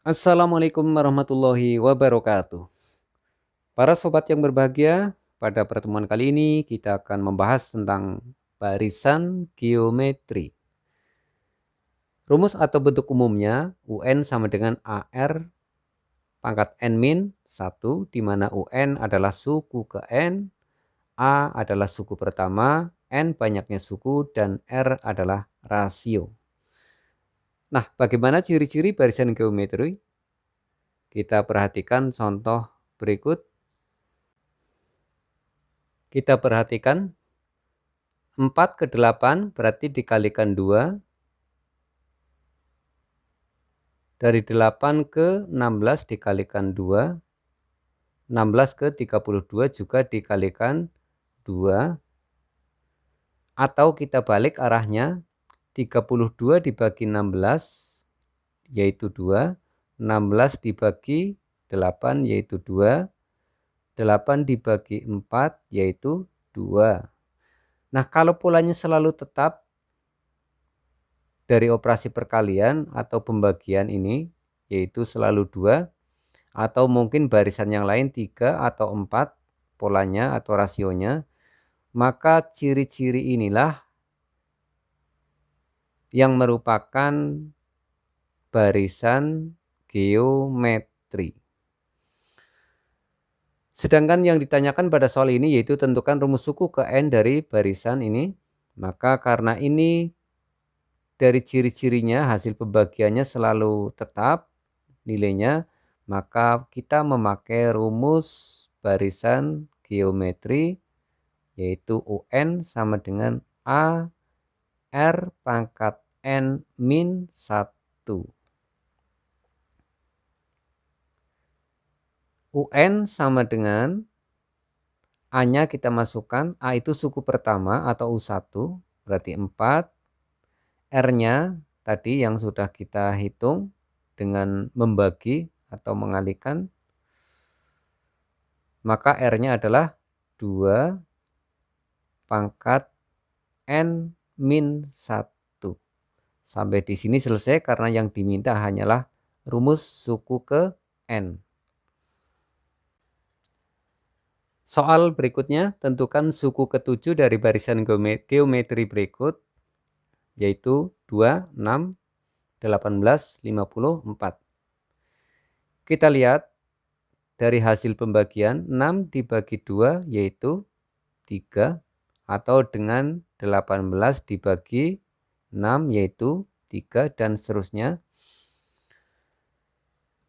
Assalamualaikum warahmatullahi wabarakatuh. Para sobat yang berbahagia, pada pertemuan kali ini kita akan membahas tentang barisan geometri. Rumus atau bentuk umumnya UN sama dengan AR pangkat N min 1, di mana UN adalah suku ke N, A adalah suku pertama, N banyaknya suku, dan R adalah rasio. Nah, bagaimana ciri-ciri barisan geometri? Kita perhatikan contoh berikut. Kita perhatikan 4 ke 8 berarti dikalikan 2. Dari 8 ke 16 dikalikan 2. 16 ke 32 juga dikalikan 2. Atau kita balik arahnya, 32 dibagi 16 yaitu 2. 16 dibagi 8 yaitu 2. 8 dibagi 4 yaitu 2. Nah, kalau polanya selalu tetap dari operasi perkalian atau pembagian ini, yaitu selalu 2, atau mungkin barisan yang lain 3 atau 4 polanya atau rasionya, maka ciri-ciri inilah yang merupakan barisan geometri. Sedangkan yang ditanyakan pada soal ini yaitu tentukan rumus suku ke N dari barisan ini. Maka karena ini dari ciri-cirinya hasil pembagiannya selalu tetap nilainya, maka kita memakai rumus barisan geometri yaitu UN sama dengan A R pangkat N min 1. UN sama dengan A-nya kita masukkan, A itu suku pertama atau U1 berarti 4. R-nya tadi yang sudah kita hitung dengan membagi atau mengalihkan, maka R-nya adalah 2 pangkat N min 1. Sampai di sini selesai karena yang diminta hanyalah rumus suku ke N. Soal berikutnya, tentukan suku ke-7 dari barisan geometri berikut, yaitu 2, 6, 18, 54. Kita lihat dari hasil pembagian 6 dibagi 2 yaitu 3, atau dengan 18 dibagi 6 yaitu 3 dan seterusnya.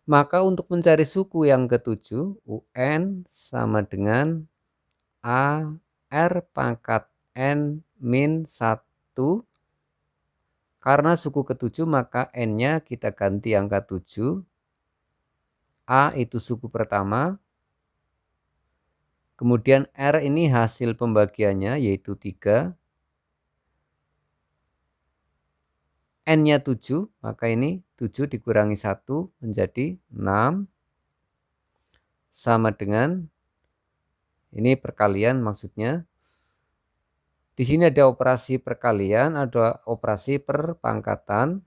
Maka untuk mencari suku yang ke-7, UN sama dengan A R pangkat N min 1. Karena suku ke-7 maka N-nya kita ganti angka 7. A itu suku pertama. Kemudian R ini hasil pembagiannya yaitu 3. N-nya 7, maka ini 7 dikurangi 1 menjadi 6. Sama dengan, ini perkalian maksudnya. Di sini ada operasi perkalian, ada operasi perpangkatan.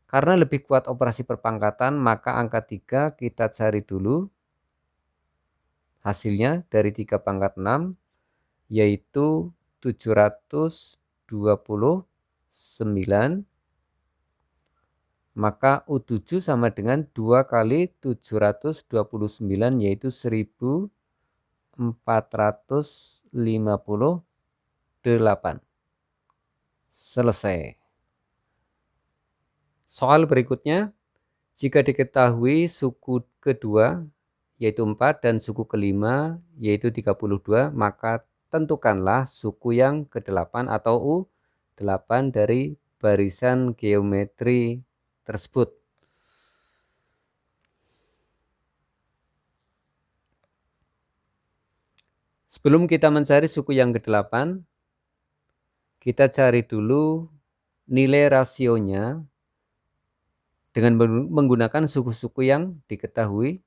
Karena lebih kuat operasi perpangkatan, maka angka 3 kita cari dulu. Hasilnya dari 3 pangkat 6, yaitu 729. Maka U7 sama dengan 2 kali 729 yaitu 1458. Selesai. Soal berikutnya, jika diketahui suku kedua yaitu 4 dan suku kelima yaitu 32, maka tentukanlah suku yang ke-8 atau U8 dari barisan geometri tersebut. Sebelum kita mencari suku yang ke-8, kita cari dulu nilai rasionya dengan menggunakan suku-suku yang diketahui,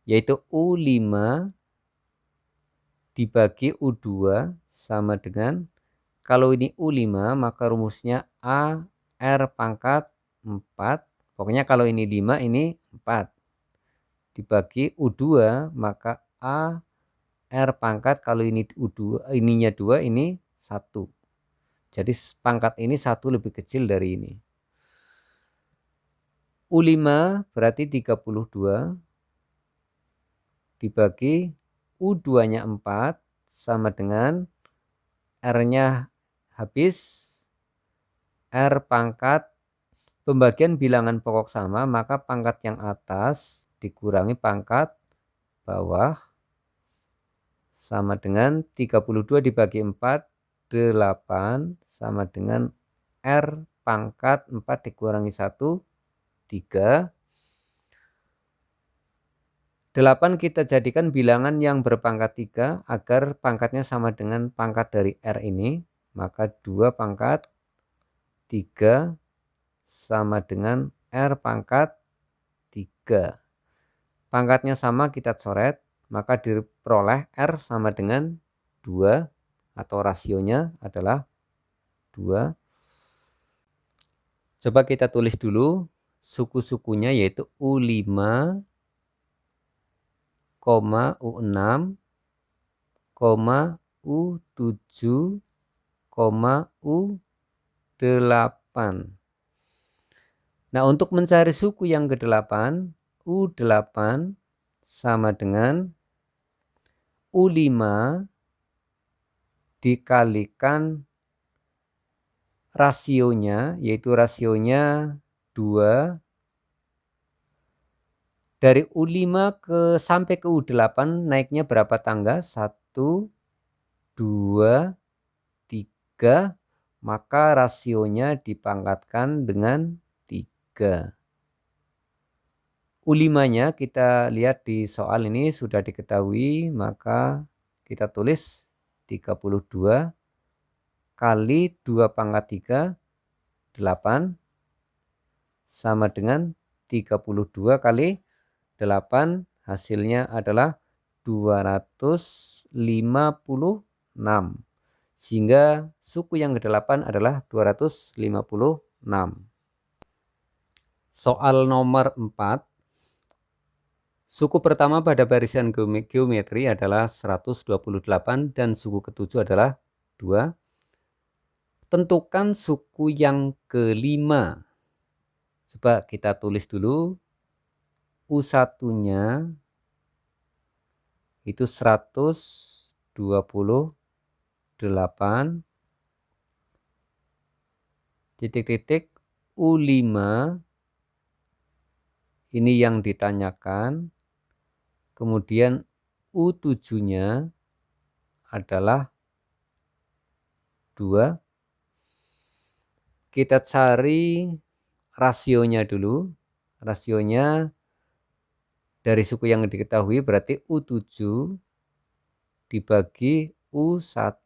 yaitu U5 dibagi U2 sama dengan, kalau ini U5 maka rumusnya A R pangkat 4, Pokoknya kalau ini 5, ini 4. Dibagi U2, maka A R pangkat, kalau ini U2, ininya 2, ini 1. Jadi pangkat ini 1 lebih kecil dari ini. U5 berarti 32 dibagi U2-nya 4 sama dengan R-nya habis, R pangkat, pembagian bilangan pokok sama, maka pangkat yang atas dikurangi pangkat bawah sama dengan 32 dibagi 4, 8 sama dengan R pangkat 4 dikurangi 1, 3. 8 kita jadikan bilangan yang berpangkat 3 agar pangkatnya sama dengan pangkat dari R ini. Maka 2 pangkat 3 sama dengan R pangkat 3. Pangkatnya sama, kita coret, maka diperoleh R sama dengan 2 atau rasionya adalah 2. Coba kita tulis dulu suku-sukunya, yaitu U5, U6, U7, U8. Nah, untuk mencari suku yang ke-8, U8 sama dengan U5 dikalikan rasionya, yaitu rasionya 2. Dari U5 sampai ke U8 naiknya berapa tangga? 1, 2, 3. Maka rasionya dipangkatkan dengan 3. U5-nya kita lihat di soal ini sudah diketahui, maka kita tulis 32 kali 2 pangkat 3, 8, sama dengan 32 kali 8, hasilnya adalah 256. Sehingga suku yang ke-8 adalah 256. Soal nomor 4. Suku pertama pada barisan geometri adalah 128 dan suku ke-7 adalah 2. Tentukan suku yang ke-5. Coba kita tulis dulu. U1-nya itu 128 titik-titik U5 ini yang ditanyakan. Kemudian U7-nya adalah 2. Kita cari rasionya dulu. Rasionya dari suku yang diketahui berarti U7 dibagi U1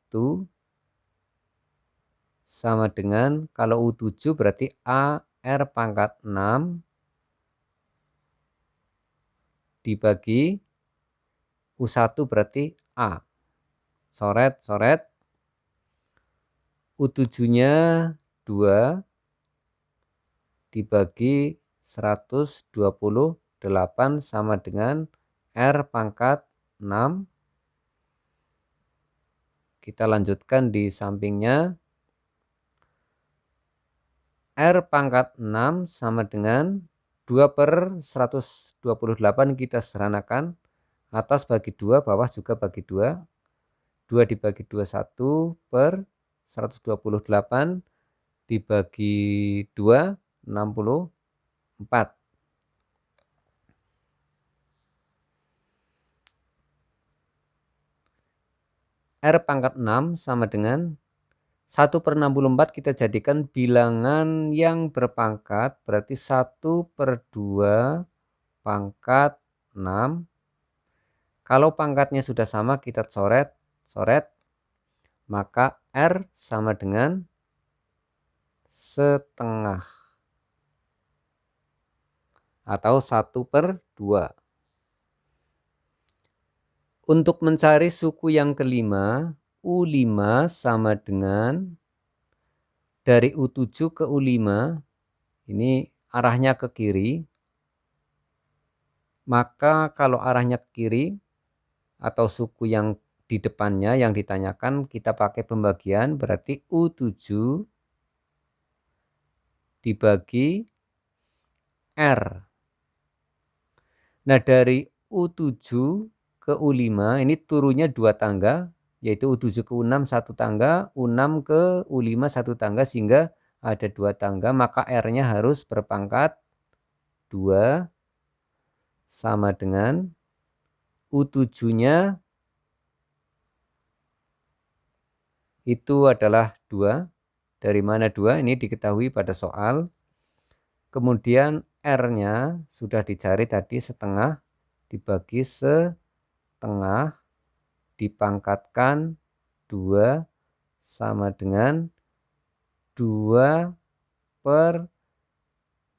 sama dengan, kalau U7 berarti A R pangkat 6 dibagi U1 berarti A. Coret. U7-nya 2 dibagi 128 sama dengan R pangkat 6. Kita lanjutkan di sampingnya. R pangkat 6 sama dengan 2/128, kita sederhanakan. Atas bagi 2, bawah juga bagi 2. 2 dibagi 2, 1/128 dibagi 2, 64. R pangkat 6 sama dengan 1/64, kita jadikan bilangan yang berpangkat, berarti 1/2 pangkat 6. Kalau pangkatnya sudah sama, kita coret, maka R sama dengan setengah atau 1/2. Untuk mencari suku yang ke-5, U5 sama dengan dari U7 ke U5, ini arahnya ke kiri, maka kalau arahnya ke kiri atau suku yang di depannya yang ditanyakan kita pakai pembagian, berarti U7 dibagi R. Nah, dari U7 ke U5 ini turunnya 2 tangga, yaitu U7 ke U6 1 tangga, U6 ke U5 1 tangga, sehingga ada 2 tangga, maka R-nya harus berpangkat 2 sama dengan U7-nya itu adalah 2. Dari mana 2? Ini diketahui pada soal. Kemudian R-nya sudah dicari tadi, setengah dibagi setengah dipangkatkan 2 sama dengan 2 per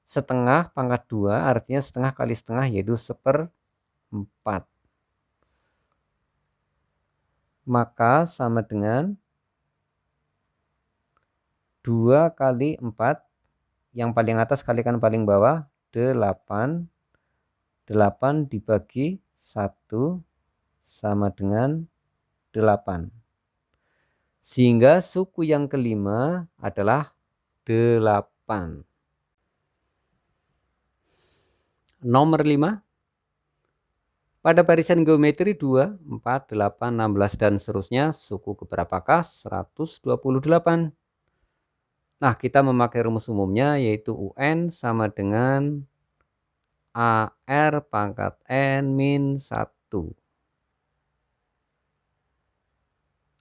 setengah pangkat 2, artinya setengah kali setengah yaitu 1/4. Maka sama dengan 2 kali 4, yang paling atas kalikan paling bawah, 8. 8 dibagi 1 sama dengan 8. Sehingga suku yang kelima adalah 8. Nomor 5. Pada barisan geometri 2, 4, 8, 16 dan seterusnya, suku keberapakah? 128. Nah, kita memakai rumus umumnya yaitu UN sama dengan AR pangkat N min 1.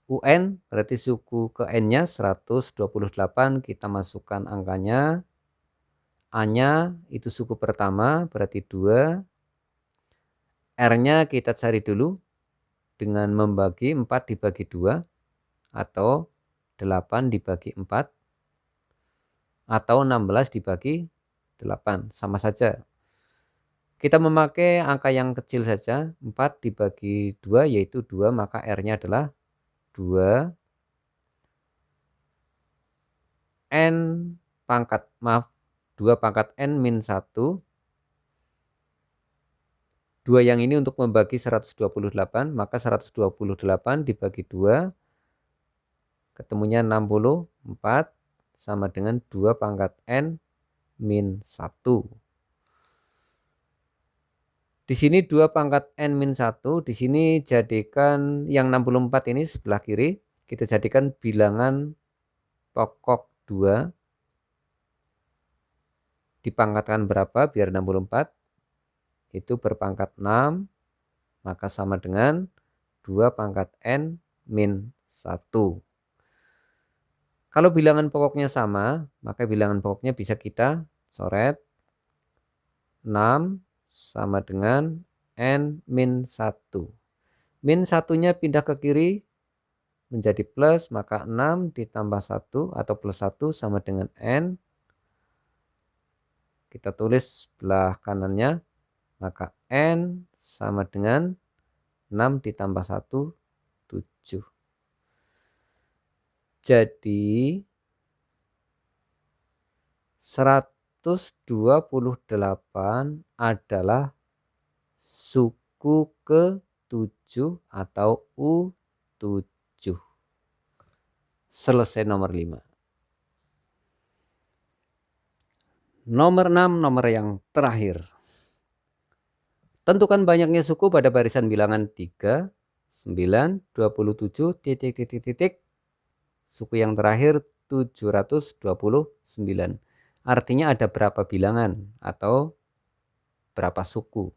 UN berarti suku ke N-nya 128, kita masukkan angkanya. A-nya itu suku pertama berarti 2. R-nya kita cari dulu dengan membagi 4 dibagi 2 atau 8 dibagi 4 atau 16 dibagi 8, sama saja. Kita memakai angka yang kecil saja, 4 dibagi 2 yaitu 2, maka R-nya adalah 2 N pangkat, 2 pangkat N min 1. 2 yang ini untuk membagi 128, maka 128 dibagi 2 ketemunya 64 sama dengan 2 pangkat N min 1. Di sini 2 pangkat N min 1, di sini jadikan yang 64 ini sebelah kiri, kita jadikan bilangan pokok 2. Dipangkatkan berapa biar 64? Itu berpangkat 6, maka sama dengan 2 pangkat N min 1. Kalau bilangan pokoknya sama, maka bilangan pokoknya bisa kita coret. 6 sama dengan N min 1. Min 1-nya pindah ke kiri menjadi plus, maka 6 ditambah 1 atau plus 1 sama dengan N. Kita tulis sebelah kanannya, maka N sama dengan 6 ditambah 1, 7. Jadi 128 adalah suku ke-7 atau U7. Selesai nomor 5. Nomor 6, nomor yang terakhir. Tentukan banyaknya suku pada barisan bilangan 3, 9, 27, titik, titik, titik. Suku yang terakhir 729. Artinya ada berapa bilangan atau berapa suku.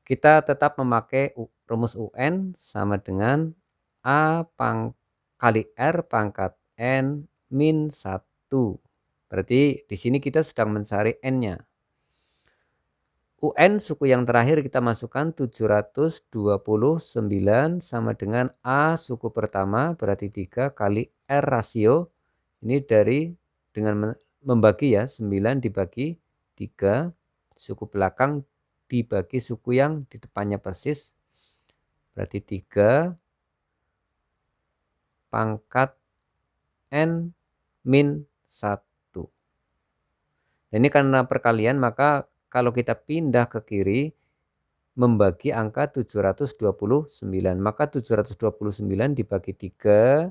Kita tetap memakai rumus UN sama dengan A kali R pangkat N min 1. Berarti di sini kita sedang mencari N-nya. UN suku yang terakhir kita masukkan 729 sama dengan A suku pertama berarti 3 kali R rasio. Ini dari dengan membagi ya, 9 dibagi 3, suku belakang dibagi suku yang di depannya persis. Berarti 3 pangkat N min 1. Ini karena perkalian, maka kalau kita pindah ke kiri membagi angka 729, maka 729 dibagi 3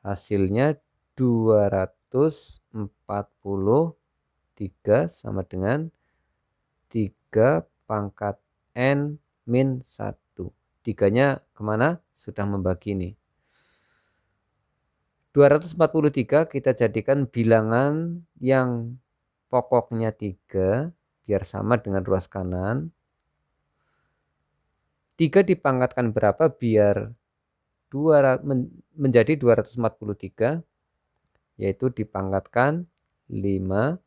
hasilnya 243 sama dengan 3 pangkat n min 1. 3-nya kemana? Sudah membagi nih. 243 kita jadikan bilangan yang pokoknya 3 biar sama dengan ruas kanan. 3 dipangkatkan berapa biar menjadi 243, yaitu dipangkatkan 5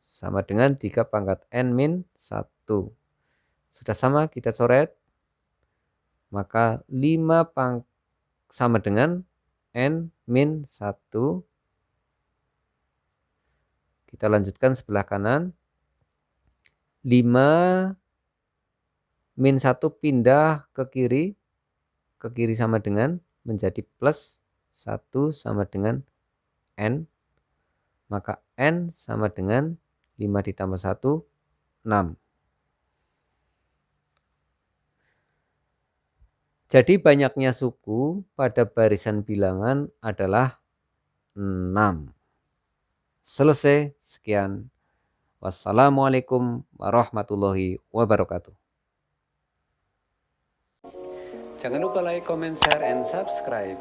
sama dengan 3 pangkat n min 1. Sudah sama, kita coret. Maka 5 sama dengan n min 1. Kita lanjutkan sebelah kanan. 5 min 1 pindah ke kiri. Ke kiri sama dengan menjadi plus 1 sama dengan n. Maka n sama dengan 5 ditambah 1, 6. Jadi banyaknya suku pada barisan bilangan adalah 6. Selesai. Sekian. Wassalamualaikum warahmatullahi wabarakatuh. Jangan lupa like, comment, share, and subscribe.